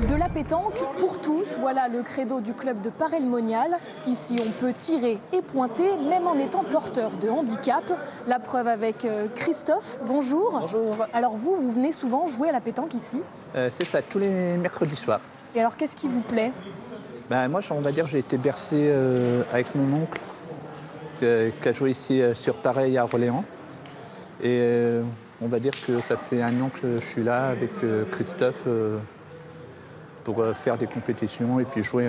De la pétanque pour tous, voilà le credo du club de Paray-le-Monial. Ici, on peut tirer et pointer, même en étant porteur de handicap. La preuve avec Christophe. Bonjour. Bonjour. Alors vous venez souvent jouer à la pétanque ici? C'est ça, tous les mercredis soirs. Et alors, qu'est-ce qui vous plaît? Moi, on va dire, j'ai été bercé avec mon oncle, qui a joué ici sur Paray à Orléans. Et on va dire que ça fait un an que je suis là avec Christophe pour faire des compétitions et puis jouer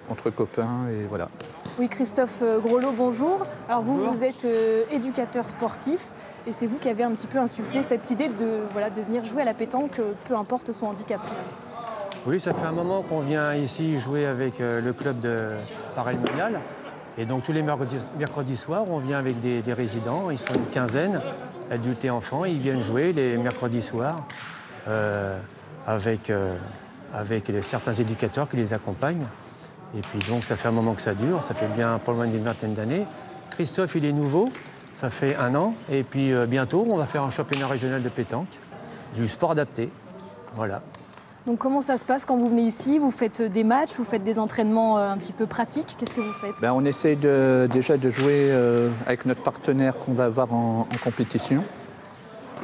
entre copains et voilà. Oui, Christophe Grelot, bonjour. Alors Bonjour. vous êtes éducateur sportif et c'est vous qui avez un petit peu insufflé cette idée de venir jouer à la pétanque, peu importe son handicap. Oui, ça fait un moment qu'on vient ici jouer avec le club de Paray-le-Monial. Et donc tous les mercredis soirs, on vient avec des résidents, ils sont une quinzaine, adultes et enfants, ils viennent jouer les mercredis soirs avec certains éducateurs qui les accompagnent. Et puis donc ça fait un moment que ça dure, ça fait bien pas loin d'une vingtaine d'années. Christophe, il est nouveau, ça fait un an. Et puis bientôt, on va faire un championnat régional de pétanque, du sport adapté. Voilà. Donc comment ça se passe quand vous venez ici? Vous faites des matchs, vous faites des entraînements un petit peu pratiques? Qu'est-ce que vous faites? On essaye déjà de jouer avec notre partenaire qu'on va avoir en compétition.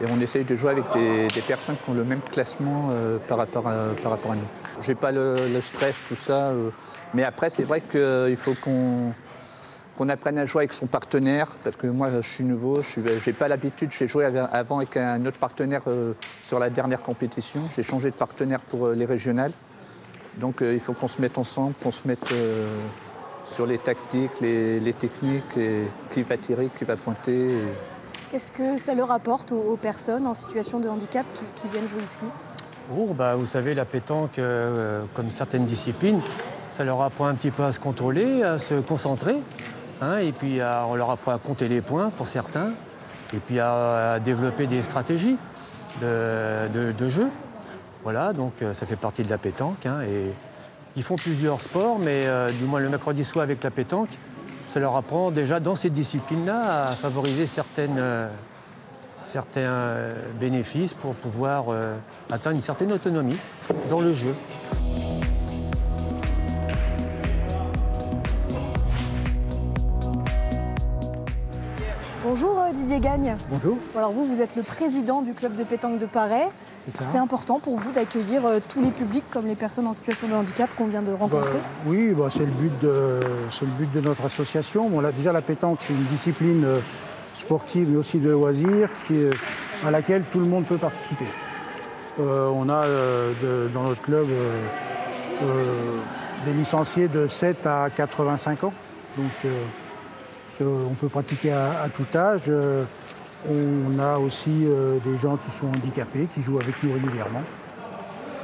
Et on essaye de jouer avec des personnes qui ont le même classement par rapport à nous. Je n'ai pas le stress, tout ça. Mais après, c'est vrai qu'il faut qu'on apprenne à jouer avec son partenaire. Parce que moi, je suis nouveau, je n'ai pas l'habitude. J'ai joué avant avec un autre partenaire sur la dernière compétition. J'ai changé de partenaire pour les régionales. Donc il faut qu'on se mette ensemble, qu'on se mette sur les tactiques, les techniques, et qui va tirer, qui va pointer. Qu'est-ce que ça leur apporte aux personnes en situation de handicap qui viennent jouer ici? Vous savez, la pétanque, comme certaines disciplines, ça leur apprend un petit peu à se contrôler, à se concentrer. Et puis on leur apprend à compter les points pour certains. Et puis à développer des stratégies de jeu. Voilà, donc ça fait partie de la pétanque. Et ils font plusieurs sports, mais du moins le mercredi soir avec la pétanque, ça leur apprend déjà dans ces disciplines-là à favoriser certains bénéfices pour pouvoir atteindre une certaine autonomie dans le jeu. Bonjour Didier Gagne. Bonjour. Alors vous êtes le président du club de pétanque de Paray. C'est important pour vous d'accueillir tous les publics comme les personnes en situation de handicap qu'on vient de rencontrer? Oui, c'est le but de notre association. Déjà la pétanque, c'est une discipline sportive mais aussi de loisirs à laquelle tout le monde peut participer. On a dans notre club des licenciés de 7 à 85 ans. Donc on peut pratiquer à tout âge. On a aussi des gens qui sont handicapés, qui jouent avec nous régulièrement.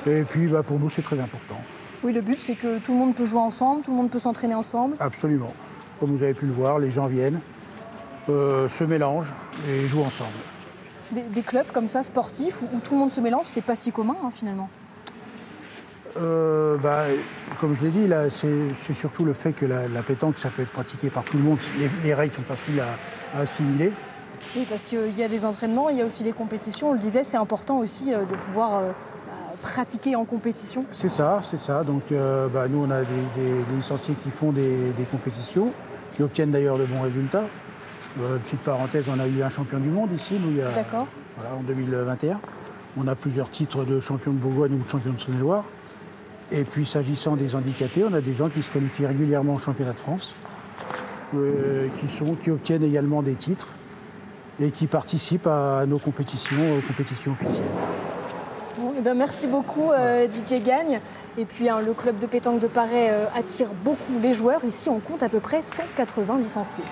Et puis pour nous, c'est très important. Oui, le but, c'est que tout le monde peut jouer ensemble, tout le monde peut s'entraîner ensemble. Absolument. Comme vous avez pu le voir, les gens viennent, se mélangent et jouent ensemble. Des clubs comme ça, sportifs, où tout le monde se mélange, c'est pas si commun finalement. Comme je l'ai dit, là, c'est surtout le fait que la pétanque, ça peut être pratiqué par tout le monde. Les règles sont faciles à assimiler. Oui, parce qu'il y a les entraînements, il y a aussi les compétitions. On le disait, c'est important aussi de pouvoir pratiquer en compétition. C'est ça. Donc nous, on a des licenciés qui font des compétitions, qui obtiennent d'ailleurs de bons résultats. Petite parenthèse, on a eu un champion du monde ici, en 2021. On a plusieurs titres de champion de Bourgogne ou de champion de Saône-et-Loire. Et puis s'agissant des handicapés, on a des gens qui se qualifient régulièrement au championnat de France, qui obtiennent également des titres et qui participent à nos compétitions officielles. Bon, merci beaucoup Didier Gagne. Et puis le club de pétanque de Paray attire beaucoup les joueurs. Ici, on compte à peu près 180 licenciés.